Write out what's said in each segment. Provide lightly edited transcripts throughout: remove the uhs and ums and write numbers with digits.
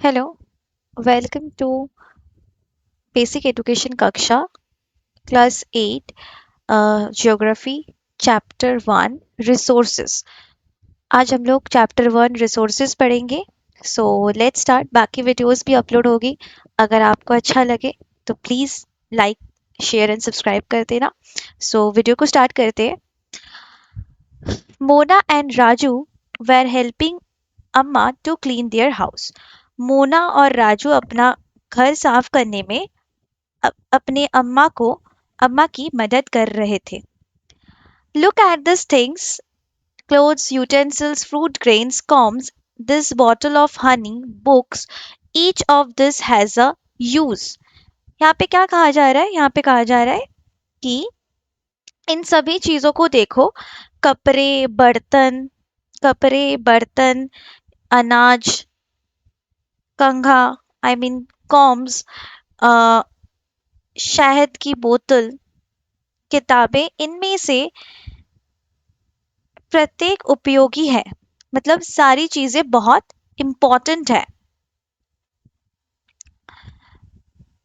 Hello, welcome to Basic Education Kaksha, Class 8, Geography, Chapter 1, Resources. आज हम लोग Chapter 1 Resources पढ़ेंगे. So let's start. बाकी वीडियोस भी अपलोड होगी. अगर आपको अच्छा लगे तो please like, share and subscribe कर देना. So वीडियो को स्टार्ट करते हैं. Mona and Raju were helping Amma to clean their house. Mona और राजू अपना घर साफ करने में अपने अम्मा की मदद कर रहे थे. Look at these things: clothes, utensils, fruit, grains, combs, this bottle of honey, books. Each of this has a use. यहाँ पे क्या कहा जा रहा है? यहाँ पे कहा जा रहा है कि इन सभी चीजों को देखो. कपड़े, बर्तन, अनाज, कंघा, आई मीन कॉम्स, शहद की बोतल, किताबें, इनमें से प्रत्येक उपयोगी है. मतलब सारी चीजें बहुत इंपॉर्टेंट है.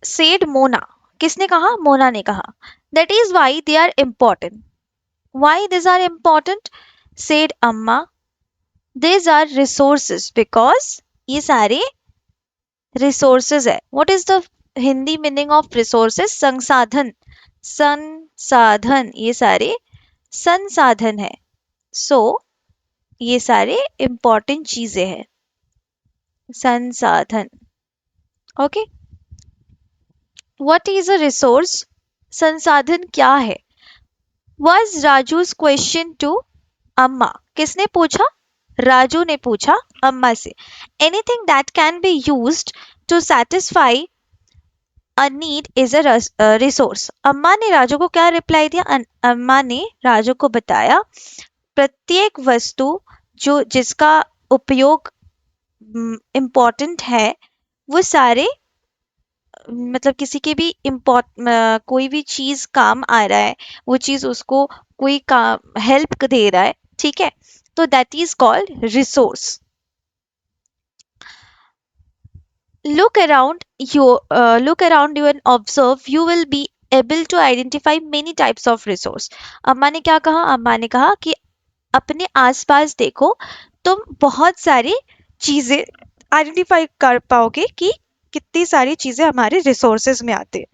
सेड मोना. किसने कहा? मोना ने कहा. That is why they are important. Why this are important? Said Amma. This are resources because ये सारे रिसोर्सेज है. What is the Hindi meaning of resources? संसाधन. संसाधन, ये सारे संसाधन है. सो ये सारे इंपॉर्टेंट चीजें हैं. संसाधन. Okay. What is a resource? संसाधन क्या है? Was राजूज क्वेश्चन टू अम्मा. किसने पूछा? राजू ने पूछा अम्मा से. Anything that can be used to satisfy a need is a resource. Amma ने राजू को क्या रिप्लाई दिया? अम्मा ने राजू को बताया प्रत्येक वस्तु जो जिसका उपयोग इम्पोर्टेंट है, वो सारे मतलब किसी के भी कोई भी चीज काम आ रहा है, वो चीज उसको कोई काम हेल्प दे रहा है, ठीक है, तो that is called resource. Look around you and observe. You will be able to identify many types of resource. अम्मा ने क्या कहा? अम्मा ने कहा कि अपने आसपास देखो, तुम बहुत सारी चीजें आइडेंटिफाई कर पाओगे कि कितनी सारी चीजें हमारे रिसोर्सेज में आते हैं.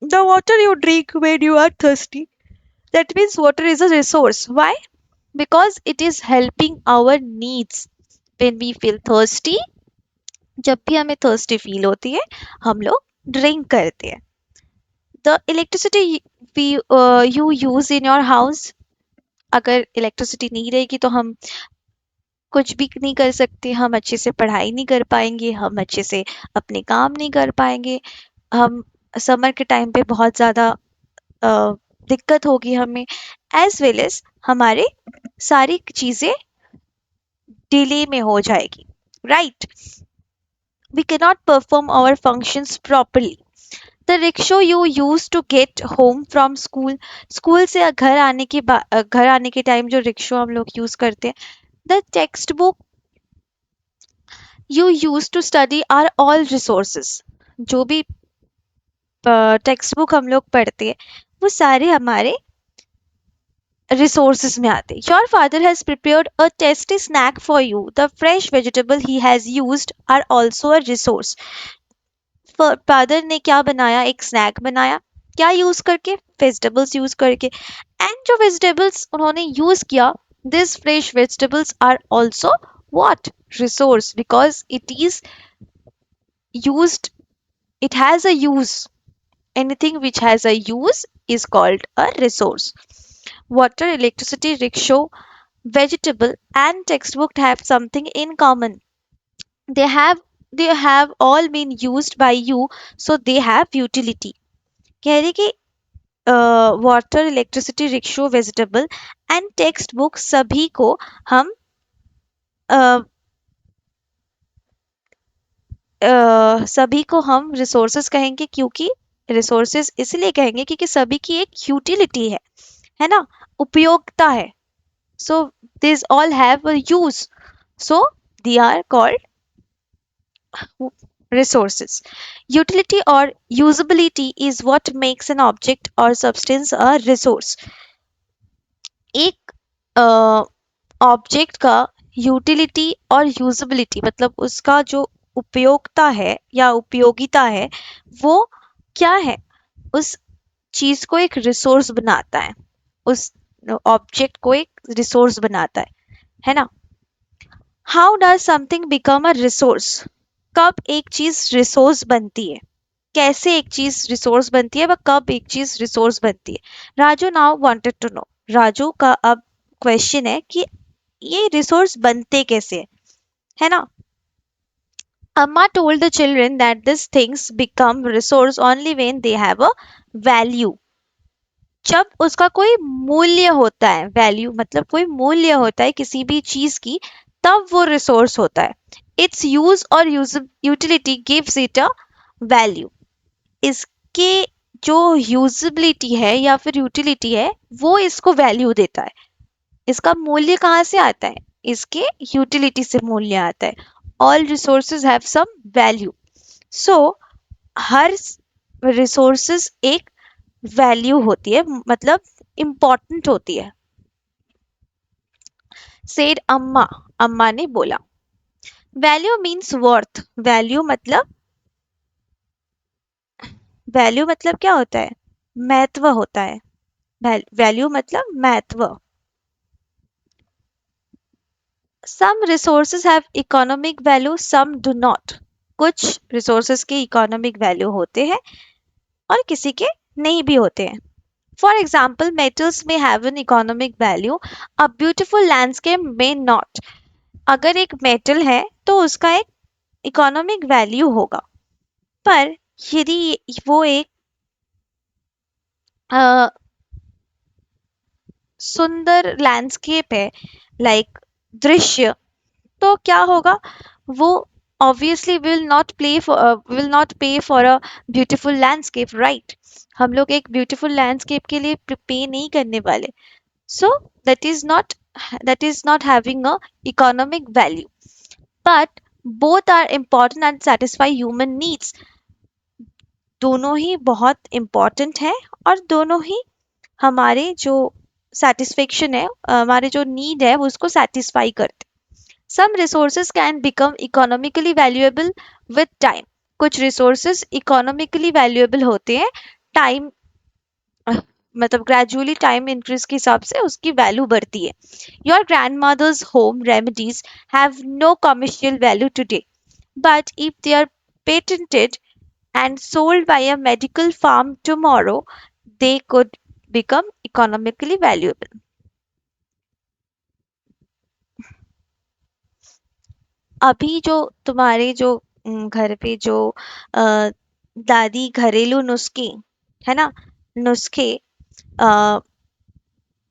The water you drink when you are thirsty. That means water is a resource. Why? Because it is helping our needs. When we feel thirsty, जब भी हमें thirsty feel होती है, हम लोग drink करते हैं. The electricity you use in your house. अगर इलेक्ट्रिसिटी नहीं रहेगी तो हम कुछ भी नहीं कर सकते. हम अच्छे से पढ़ाई नहीं कर पाएंगे, हम अच्छे से अपने काम नहीं कर पाएंगे. हम समर के टाइम पे बहुत ज़्यादा दिक्कत होगी हमें. एज वेल एज हमारे सारी चीजें डिले में हो जाएगी. Right? We can not perform our functions properly. The rickshaw you use to get home from school. School से घर आने के टाइम जो रिक्शा हम लोग यूज करते हैं. The text book you use to study are all resources. जो भी टेक्स्ट बुक हम लोग पढ़ते हैं, वो सारे हमारे रिसोर्सेज में आते. Your father has prepared a tasty snack for you. The fresh vegetable he has used are also a resource. Father ने क्या बनाया? एक स्नैक बनाया. क्या यूज करके? वेजिटेबल्स यूज करके. एंड जो वेजिटेबल्स उन्होंने यूज किया, this fresh vegetables are also what? Resource, because it is used, it has a use. Anything which has a use is called a resource. Water, electricity, rickshaw, vegetable and textbook have something in common. They have they have all been used by you, so they have utility. कह रही कि water, electricity, rickshaw, vegetable and text book सभी को हम resources कहेंगे. क्योंकि resources इसलिए कहेंगे क्योंकि सभी की एक यूटिलिटी है ना, उपयोगिता है. So this all have a use, so they are called resources. Utility or usability is what makes an object or substance a resource. एक ऑब्जेक्ट का यूटिलिटी और यूजेबिलिटी मतलब उसका जो उपयोगिता है या उपयोगिता है वो क्या है, उस चीज को एक रिसोर्स बनाता है, उस ऑब्जेक्ट को एक रिसोर्स बनाता है ना। How does something become a resource? कब एक चीज रिसोर्स बनती है, कैसे एक चीज रिसोर्स बनती है, वह कब एक चीज रिसोर्स बनती है। Raju now wanted to know, Raju का अब क्वेश्चन है कि ये रिसोर्स बनते कैसे है ना। Amma told the children that these things become resource only when they have a value. जब उसका कोई मूल्य होता है, वैल्यू मतलब कोई मूल्य होता है किसी भी चीज की, तब वो रिसोर्स होता है। इट्स यूज और utility gives it a value. इसके जो यूजिबिलिटी है या फिर यूटिलिटी है वो इसको वैल्यू देता है। इसका मूल्य कहाँ से आता है, इसके यूटिलिटी से मूल्य आता है। All resources have some value, so हर रिसोर्सेज एक वैल्यू होती है, मतलब इम्पोर्टेंट होती है। सेड अम्मा, अम्मा ने बोला। वैल्यू मीन्स वर्थ, वैल्यू मतलब क्या होता है, महत्व होता है। वैल्यू मतलब महत्व। Some resources have economic value, some do not. कुछ रिसोर्सेज के इकोनॉमिक वैल्यू होते हैं और किसी के नहीं भी होते हैं। फॉर एग्जाम्पल मेटल्स में have an economic value, a beautiful landscape में नॉट। अगर एक मेटल है तो उसका एक इकोनॉमिक वैल्यू होगा, पर यदि वो एक अ, सुंदर लैंडस्केप है, लाइक दृश्य, तो क्या होगा, वो ऑब्वियसली विल नॉट पे for a beautiful landscape, right. हम लोग एक ब्यूटीफुल लैंडस्केप के लिए पे नहीं करने वाले। So that is not having a economic value. But both are important and satisfy human needs. दोनों ही बहुत important है और दोनों ही हमारे जो satisfaction है, हमारे जो need है वो उसको satisfy करते। Some resources can become economically valuable with time. कुछ resources economically valuable होते हैं time, मतलब ग्रेजुअली टाइम इंक्रीज के हिसाब से उसकी वैल्यू बढ़ती है। Your grandmother's home remedies have no commercial value today, but if they are patented and sold by a medical farm tomorrow, they could become economically valuable. अभी जो तुम्हारे जो घर पे जो अ, दादी घरेलू नुस्खे है ना, नुस्खे अ,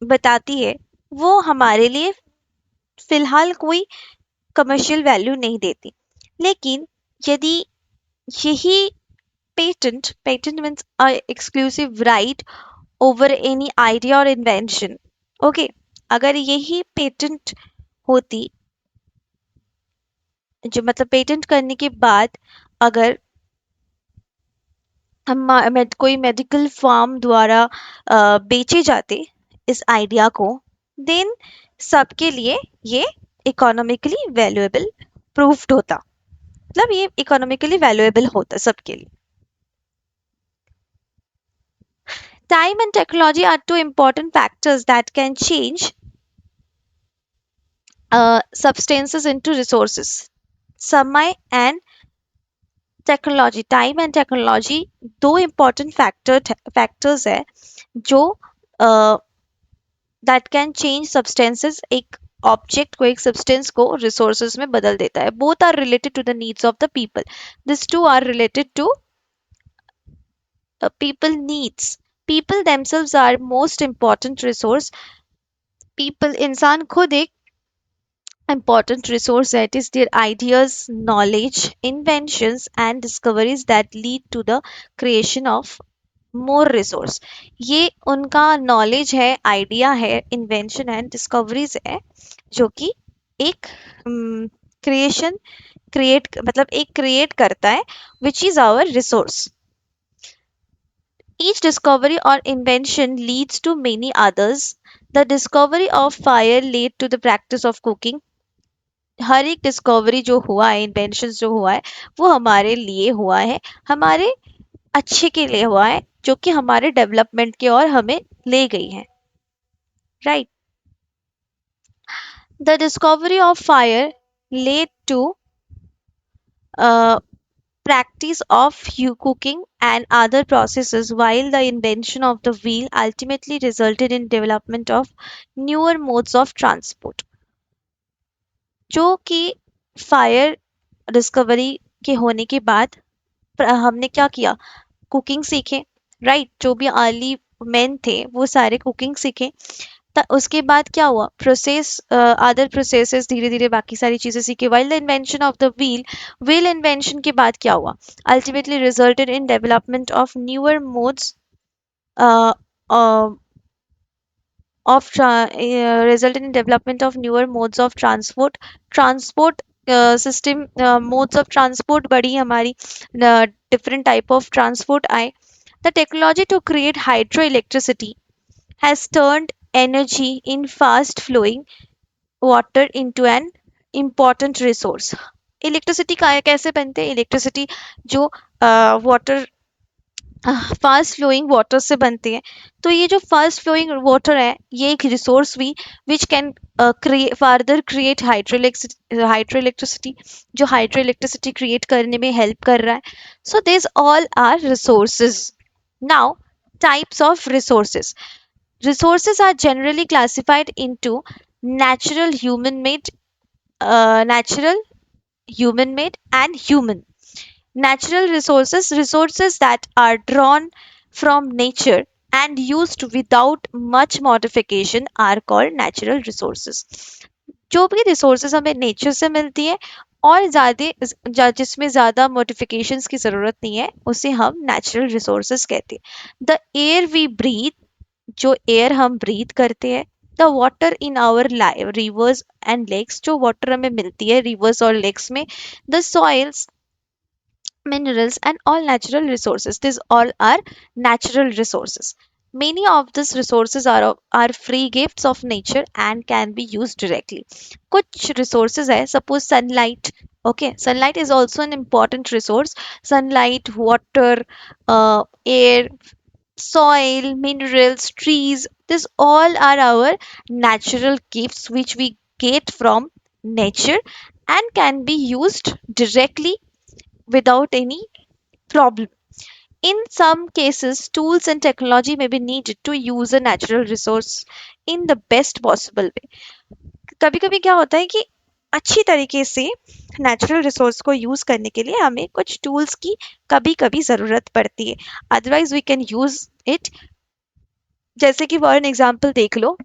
बताती है, वो हमारे लिए फिलहाल कोई कमर्शियल वैल्यू नहीं देती। लेकिन यदि यही patent means exclusive right over any idea और इन्वेंशन, ओके, अगर यही पेटेंट होती, जो मतलब पेटेंट करने के बाद अगर हम कोई मेडिकल फार्म द्वारा बेचे जाते इस आइडिया को, देन सबके लिए ये इकोनॉमिकली वैल्यूएबल प्रूव्ड होता, मतलब ये इकोनॉमिकली वैल्यूएबल होता सबके लिए। Time and technology are two important factors that can change substances into resources. समय and technology, time and technology दो important factors है जो that can change substances, एक ऑब्जेक्ट को, एक सब्सटेंस को रिसोर्सेज में बदल देता है। Both are related to the needs of the people, this two are related to people needs. People themselves are most important resource. People इंसान खुद एक important resource, that is their ideas, knowledge, inventions and discoveries that lead to the creation of more resource. ये उनका knowledge है, idea है, invention and discoveries है जो कि एक creation क्रिएट मतलब एक क्रिएट करता है which is our resource. Each discovery or invention leads to many others. The discovery of fire led to the practice of cooking. हर एक डिस्कवरी जो हुआ है, इन्वेंशन जो हुआ है, वो हमारे लिए हुआ है, हमारे अच्छे के लिए हुआ है, जो कि हमारे डेवलपमेंट की ओर हमें ले गई है. Right. The discovery of fire led to practice of cooking and other processes, while the invention of the wheel ultimately resulted in development of newer modes of transport. जो कि फायर डिस्कवरी के होने के बाद हमने क्या किया, कुकिंग सीखे. राइट. जो भी अर्ली मेन थे वो सारे कुकिंग सीखे. उसके बाद क्या हुआ, प्रोसेस अदर प्रोसेसेस, धीरे धीरे बाकी सारी चीजें सीखी. While the invention of the wheel, wheel invention के बाद क्या हुआ, ultimately resulted in development of newer modes of resulted in development of newer modes of transport system, modes of transport बढ़ी हमारी, different type of transport आए. The technology to create hydroelectricity has turned energy in fast flowing water into an important resource. Electricity कैसे बनते हैं, electricity जो water, fast flowing water से बनते हैं. तो ये जो फास्ट फ्लोइंग वाटर है, ये एक रिसोर्स भी which can further create hydroelectricity, जो हाइड्रोइलेक्ट्रिसिटी क्रिएट करने में हेल्प कर रहा है. So this all are resources. Now, types of resources. Resources are generally classified into natural, human-made, natural, human-made, and human. Natural resources, resources that are drawn from nature and used without much modification, are called natural resources. जो भी resources हमें nature से मिलती है और जिसमें ज़्यादा modifications की ज़रूरत नहीं है, उसे हम नेचुरल रिसोर्सेज कहते हैं. द एयर वी ब्रीथ, जो एयर हम ब्रीथ करते हैं. The water in our rivers and lakes, जो वाटर हमें मिलती है रिवर्स और लेक्स में. The soils, minerals, and all natural resources. These all are natural resources. Many of these resources are free gifts of nature and can be used directly. कुछ resources है, suppose sunlight. Okay, sunlight is also an important resource. Sunlight, water, air, soil, minerals, trees, these all are our natural gifts which we get from nature and can be used directly without any problem. In some cases, tools and technology may be needed to use a natural resource in the best possible way. कभी कभी क्या होता है कि अच्छी तरीके से natural resource को यूज करने के लिए हमें कुछ टूल्स की कभी कभी जरूरत पड़ती है, otherwise we can use it. जैसे कि फॉर एन एग्जांपल देख लो,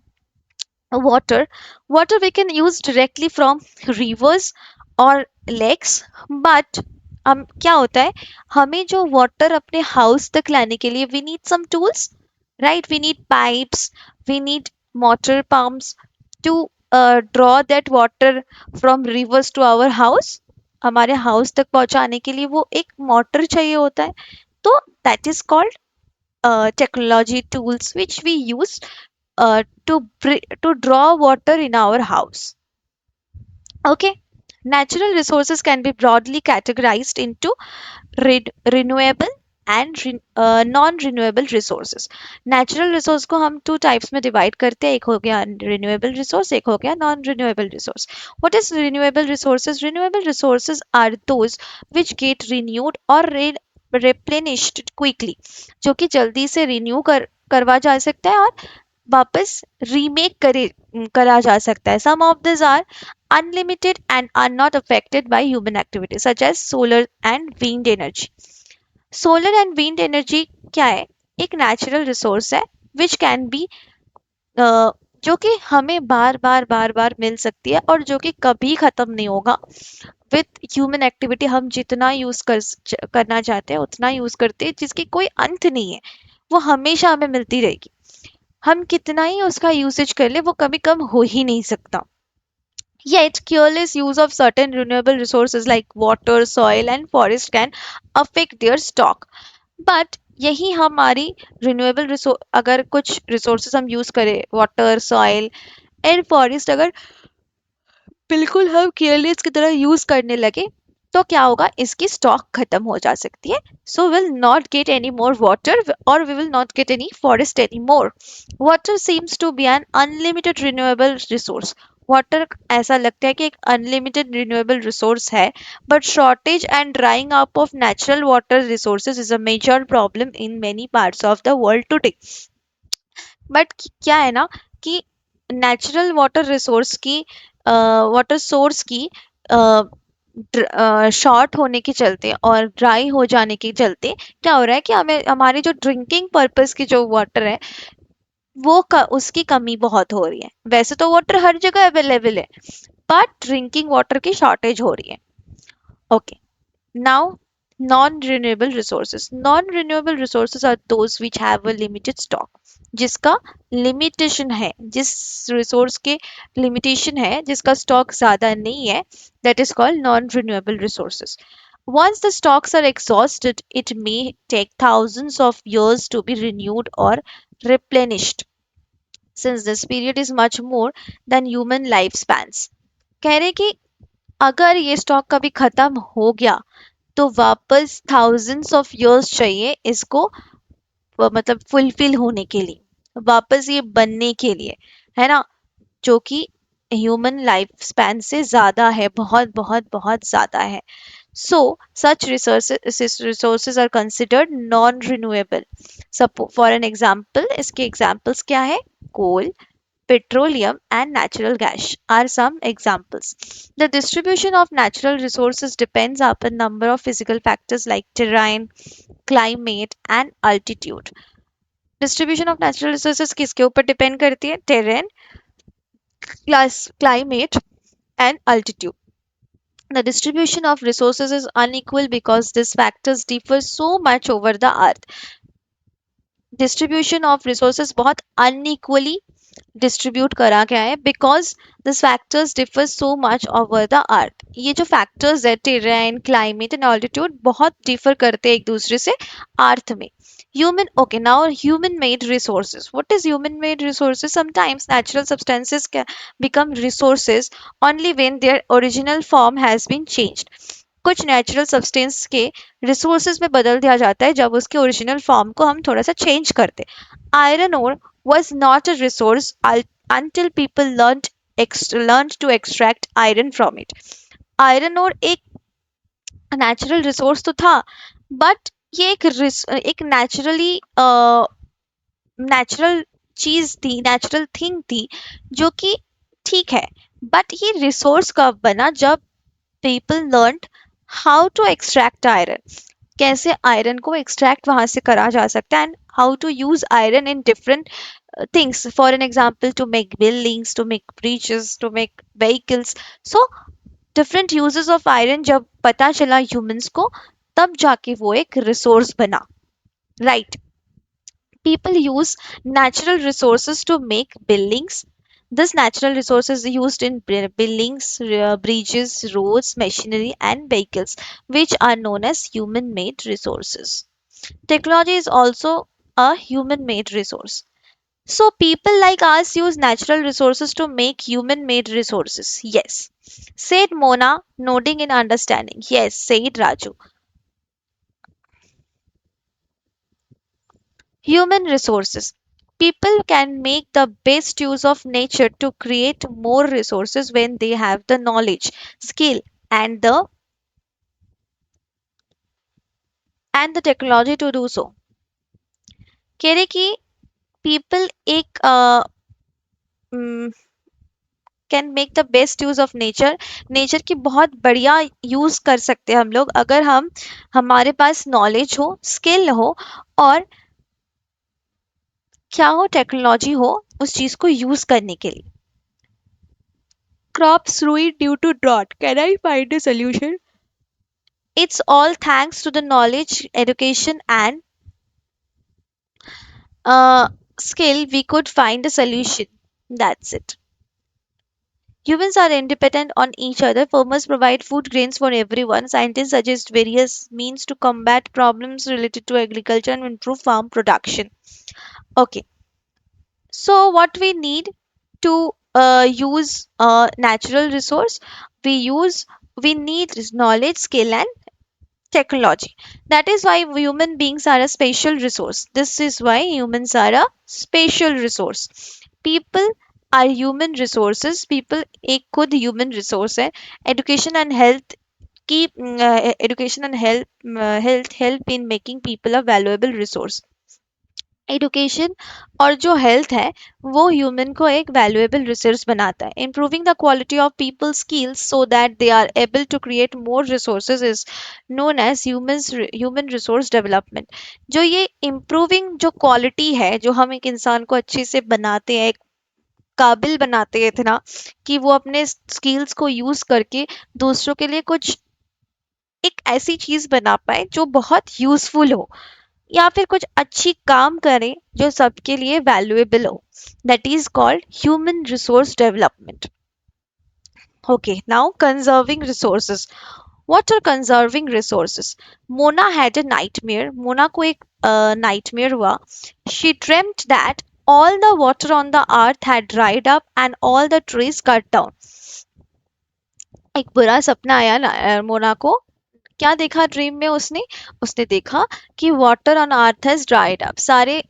water we can use directly from rivers or lakes, but क्या होता है, हमें जो वाटर अपने हाउस तक लाने के लिए we need some tools. Right. We need pipes, we need motor pumps to draw that water from rivers to our house. हमारे हाउस तक पहुंचाने के लिए वो एक मोटर चाहिए होता है. तो that is called technology tools which we use to draw water in our house. Okay. Natural resources can be broadly categorized into renewable and non-renewable resources. Natural resource को हम two types में divide करते हैं, एक हो गया renewable resource, एक हो गया non-renewable resource. What is renewable resources? Renewable resources are those which get renewed or replenished quickly, जो कि जल्दी से renew करवा जा सकता है और वापस रीमेक करा जा सकता है. Some of these are unlimited and are not affected by human activity, such as solar and wind energy. Solar and wind energy क्या है, एक नेचुरल रिसोर्स है विच कैन बी, जो कि हमें बार बार मिल सकती है और जो कि कभी खत्म नहीं होगा. विथ ह्यूमन एक्टिविटी हम जितना यूज करना चाहते हैं उतना यूज करते हैं, जिसकी कोई अंत नहीं है. वो हमेशा हमें मिलती रहेगी. हम कितना ही उसका यूसेज कर ले वो कभी कम हो ही नहीं सकता. Yet, careless use of certain renewable resources like water, soil, and forest can affect their stock. But यही हमारी रिन्यूएबल रिसोर्स, अगर कुछ रिसोर्सेज हम यूज करें, वाटर, सॉइल एंड फॉरेस्ट, अगर बिल्कुल हम केयरलेस की तरह यूज करने लगे, तो क्या होगा, इसकी स्टॉक खत्म हो जा सकती है. So will not get any more water और we will not get any forest any more. Water seems to be an unlimited renewable resource. Water ऐसा लगता है कि एक अनलिमिटेड रिन्यूएबल रिसोर्स है, but shortage and drying up of natural water resources is a major problem in many parts of the world today. But क्या है ना कि नेचुरल वाटर रिसोर्स की, वाटर सोर्स की शॉर्ट होने के चलते और ड्राई हो जाने के चलते क्या हो रहा है कि हमें हमारे जो ड्रिंकिंग पर्पस की जो वाटर है, उसकी कमी बहुत हो रही है. वैसे तो वाटर हर जगह अवेलेबल है, बट ड्रिंकिंग वाटर की शॉर्टेज हो रही है. Okay. Now, non-renewable resources. Non-renewable resources are those which have a limited stock. जिसका लिमिटेशन है, जिस रिसोर्स के लिमिटेशन है, जिसका स्टॉक ज्यादा नहीं है, that is called non-renewable resources. Once the stocks are exhausted, it may take thousands of years to be renewed or replenished, since this period is much more than human lifespans. कह रहे कि अगर ये stock कभी खत्म हो गया, तो वापस थाउजेंड्स ऑफ इयर्स चाहिए इसको, मतलब फुलफिल होने के लिए, वापस ये बनने के लिए, है ना, जो कि ह्यूमन लाइफ स्पैन से ज्यादा है, बहुत बहुत बहुत ज्यादा है. So such resources are considered non renewable. Suppose for an example, इसके एग्जाम्पल्स क्या है? कोल, petroleum, and natural gas are some examples. The distribution of natural resources depends upon number of physical factors like terrain, climate, and altitude. Distribution of natural resources किसके ऊपर depend करती है? Terrain, climate, and altitude. The distribution of resources is unequal because these factors differ so much over the earth. Distribution of resources बहुत unequally distribute करा गया है because this factors differ so much over the earth. ये जो factors है, terrain, climate and altitude, बहुत differ करते हैं एक दूसरे से अर्थ में. Human, okay, now human made resources. What is human made resources? Sometimes natural substances can become resources only when their original form has been changed. कुछ natural substance के resources में बदल दिया जाता है जब उसके ओरिजिनल फॉर्म को हम थोड़ा सा चेंज करते. Iron ore was not a resource until people learned to extract iron from it. Iron ore एक नेचुरल रिसोर्स तो था, बट ये एक नेचुरली नेचुरल चीज थी, नेचुरल थिंग थी, जो कि ठीक है. बट ये रिसोर्स कब बना? जब people learn how to extract iron, कैसे आयरन को एक्सट्रैक्ट वहां से करा जा सकता है, and how to use iron in different things, for an example, to make buildings, to make bridges, to make vehicles. So different uses of iron जब पता चला humans को, तब जाके वो एक resource बना, right? People use natural resources to make buildings. This natural resources used in buildings, bridges, roads, machinery, and vehicles, which are known as human made resources. Technology is also a human made resource. So people like us use natural resources to make human made resources. Yes. Said Mona, nodding in understanding. Yes, said Raju. Human resources. People can make the best use of nature to create more resources when they have the knowledge, skill, and the technology to do so. कह रहे कि people एक can make the best use of nature. Nature की बहुत बढ़िया use कर सकते हैं हम लोग, अगर हम, हमारे पास नॉलेज हो, स्किल हो, और क्या हो, टेक्नोलॉजी हो उस चीज को यूज करने के लिए. Crops ruined due to drought, can I find a solution? It's all thanks to the knowledge, education, and skill we could find a solution. That's it. Humans are independent on each other. Farmers provide food grains for everyone. Scientists suggest various means to combat problems related to agriculture and improve farm production. Okay, so what we need to use natural resource, we use we need knowledge, skill, and technology. That is why human beings are a special resource. This is why humans are a special resource. People are human resources. people एक खुद human resource है. Education and health keep education and health help in making people a valuable resource. Education और जो health है वो human को एक valuable resource बनाता है. Improving the quality of people skills so that they are able to create more resources is known as human resource development. जो ये इम्प्रूविंग जो क्वालिटी है, जो हम एक इंसान को अच्छे से बनाते हैं, एक काबिल बनाते हैं इतना कि वो अपने स्किल्स को यूज करके दूसरों के लिए कुछ एक ऐसी चीज बना पाए जो बहुत यूजफुल हो, या फिर कुछ अच्छी काम करें जो सबके लिए वैल्यूएबल हो. That is called human resource development. Okay, now conserving resources. What are conserving resources? Mona had a nightmare. Mona को एक नाइटमेयर हुआ. She dreamed that all the water on the earth had dried up and all the trees cut down. एक बुरा सपना आया ना मोना को. क्या देखा ड्रीम में उसने? उसने देखा कि water on earth has dried up. सारे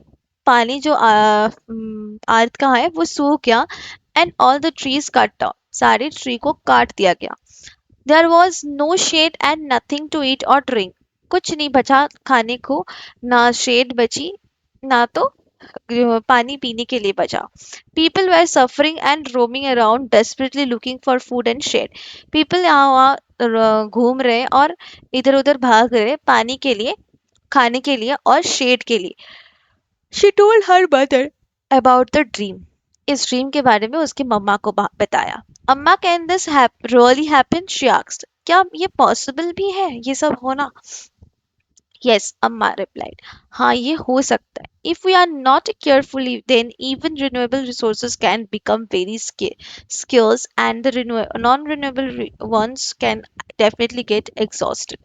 पानी जो अर्थ का है वो सूख गया. And all the trees cut down. सारे ट्री को काट दिया गया. There was no shade and nothing to eat और ड्रिंक. कुछ नहीं बचा खाने को, ना शेड बची, ना तो पानी पीने के लिए बचा. People were suffering and roaming around desperately looking for food and shade. People यहाँ वहाँ घूम रहे और इधर उधर भाग रहे पानी के लिए, खाने के लिए और शेड के लिए. She told her mother about the dream. इस ड्रीम के बारे में उसकी मम्मा को बताया. अम्मा, can this really happen? She asked. क्या ये पॉसिबल भी है, ये सब होना? Yes, Amma replied. हाँ, ये हो सकता है. If we are not carefully, then even renewable resources can become very scarce, and the non-renewable ones can definitely get exhausted.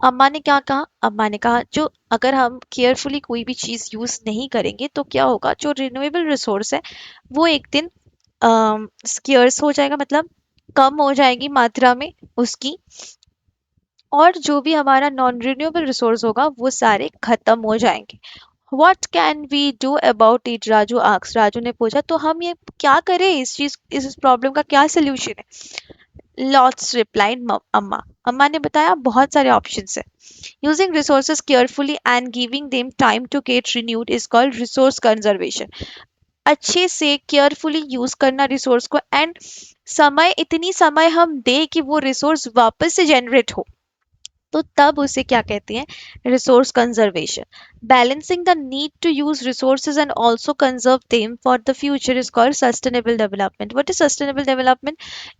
अम्मा ने क्या कहा? अम्मा ने कहा जो अगर हम केयरफुली कोई भी चीज यूज नहीं करेंगे तो क्या होगा, जो रिन्यूएबल रिसोर्स है वो एक दिन स्केर्स हो जाएगा, मतलब कम हो जाएगी मात्रा में उसकी. और जो भी हमारा नॉन रिन्यूएबल रिसोर्स होगा वो सारे खत्म हो जाएंगे. What can we do about it? Raju asked. Raju ने पूछा तो हम ये क्या करें, इस प्रॉब्लम का क्या सोल्यूशन है? लॉट्स रिप्लाइड अम्मा. अम्मा ने बताया बहुत सारे ऑप्शंस है. Using resources carefully and giving them time to get renewed is called resource conservation. अच्छे से केयरफुली यूज करना रिसोर्स को, एंड इतनी समय हम दे कि वो रिसोर्स वापस से जनरेट हो, तो तब उसे क्या कहते हैं? Resource conservation. Balancing the need to use resources and also conserve them for the future is called sustainable development. What is sustainable development?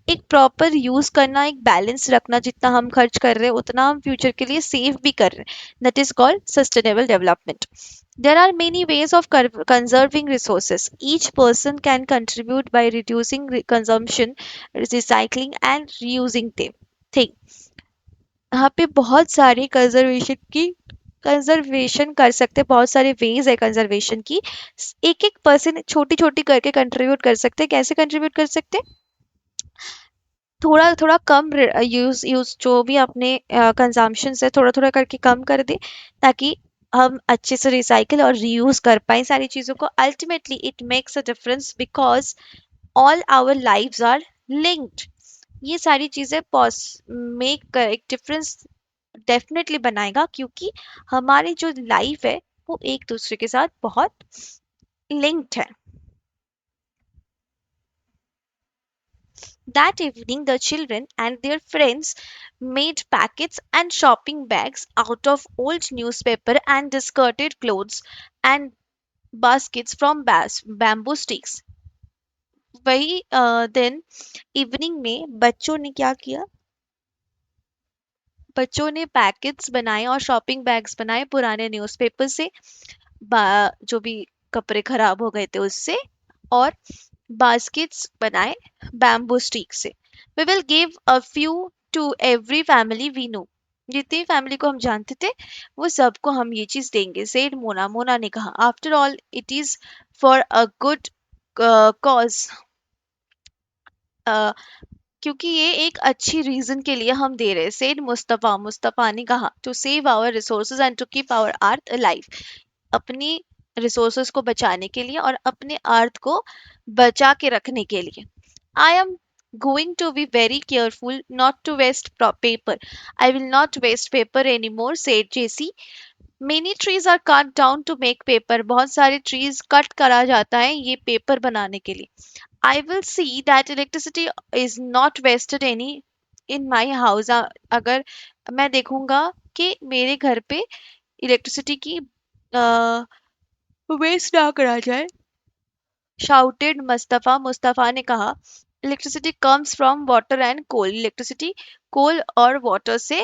एक प्रॉपर यूज करना, एक बैलेंस रखना, जितना हम खर्च कर रहे हैं उतना हम फ्यूचर के लिए सेव भी कर रहे हैं. That is called sustainable development. There are many ways of conserving resources. Each person can contribute by reducing consumption, recycling, and reusing them. Think. यहाँ पे बहुत सारी कंजर्वेशन कर सकते हैं, बहुत सारे वेज है कंजर्वेशन की. एक एक पर्सन छोटी छोटी करके कंट्रीब्यूट कर सकते हैं. कैसे कंट्रीब्यूट कर सकते हैं? थोड़ा थोड़ा कम यूज यूज जो भी अपने कंजम्पशन है थोड़ा थोड़ा करके कम कर दे, ताकि हम अच्छे से रिसाइकिल और रीयूज कर पाए सारी चीजों को. Ultimately it makes a difference because all our lives are linked. ये सारी चीजें मेक एक डिफरेंस डेफिनेटली बनाएगा, क्योंकि हमारी जो लाइफ है वो एक दूसरे के साथ बहुत लिंक्ड है. That evening, the children and their friends made packets and shopping bags out of old newspaper and discarded clothes and baskets from bamboo sticks. वही दिन इवनिंग में बच्चों ने क्या किया? बच्चों ने पैकेट्स बनाए और शॉपिंग बैग्स बनाए पुराने न्यूज़पेपर से, जो भी कपड़े खराब हो गए थे उससे, और बास्केट्स बनाए बैम्बू स्टिक से। We will give a few to every family we know. जितनी फैमिली को हम जानते थे वो सबको हम ये चीज देंगे, सेड मोना। मोना ने कहा, after all it is for a good cause. क्योंकि ये एक अच्छी रीजन के लिए हम दे रहे हैं, सेड मुस्तफा। मुस्तफा ने कहा, to save our resources and to keep our earth alive. अपनी रिसोर्सेज को बचाने के लिए और अपने अर्थ को बचा के रखने के लिए। I am going to be very careful not to waste paper. I will not waste paper any more, said Jessie. Many trees are cut down to make paper. बहुत सारे ट्रीज कट करा जाता है ये पेपर बनाने के लिए। I will see that electricity is not wasted any in my house. अगर मैं देखूंगा कि मेरे घर पे इलेक्ट्रिसिटी की वेस्ट ना करा जाए, shouted मुस्तफा। मुस्तफा ने कहा, electricity comes from water and coal. Electricity coal और वाटर से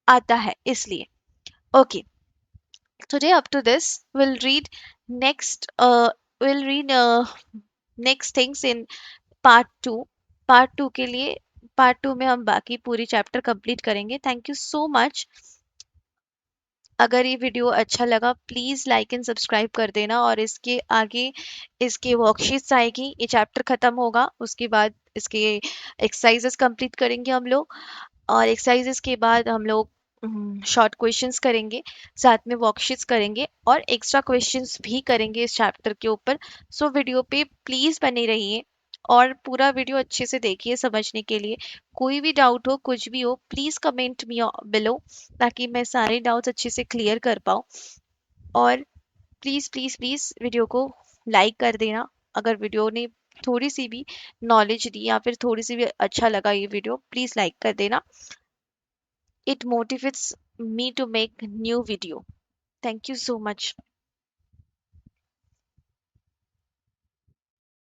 आता है इसलिए। Okay, today up to this next uh, we'll read next things in part 2। Part 2 के लिए, पार्ट 2 में हम बाकी पूरी चैप्टर कंप्लीट करेंगे। Thank you so much. अगर ये वीडियो अच्छा लगा प्लीज लाइक एंड सब्सक्राइब कर देना, और इसके आगे इसके वर्कशीट्स आएगी, ये चैप्टर खत्म होगा उसके बाद इसके एक्सरसाइजेस कंप्लीट करेंगे हम लोग, और एक्सरसाइजेस के बाद हम लोग शॉर्ट क्वेश्चंस करेंगे, साथ में वर्कशीट्स करेंगे और एक्स्ट्रा क्वेश्चंस भी करेंगे इस चैप्टर के ऊपर। सो वीडियो पे प्लीज बने रहिए और पूरा वीडियो अच्छे से देखिए समझने के लिए। कोई भी डाउट हो, कुछ भी हो, प्लीज कमेंट मी बिलो, ताकि मैं सारे डाउट्स अच्छे से क्लियर कर पाऊँ। और प्लीज प्लीज प्लीज वीडियो को लाइक कर देना अगर वीडियो ने थोड़ी सी भी नॉलेज दी या फिर थोड़ी सी भी अच्छा लगा ये वीडियो, प्लीज लाइक कर देना। It motivates me to make new video. Thank you so much.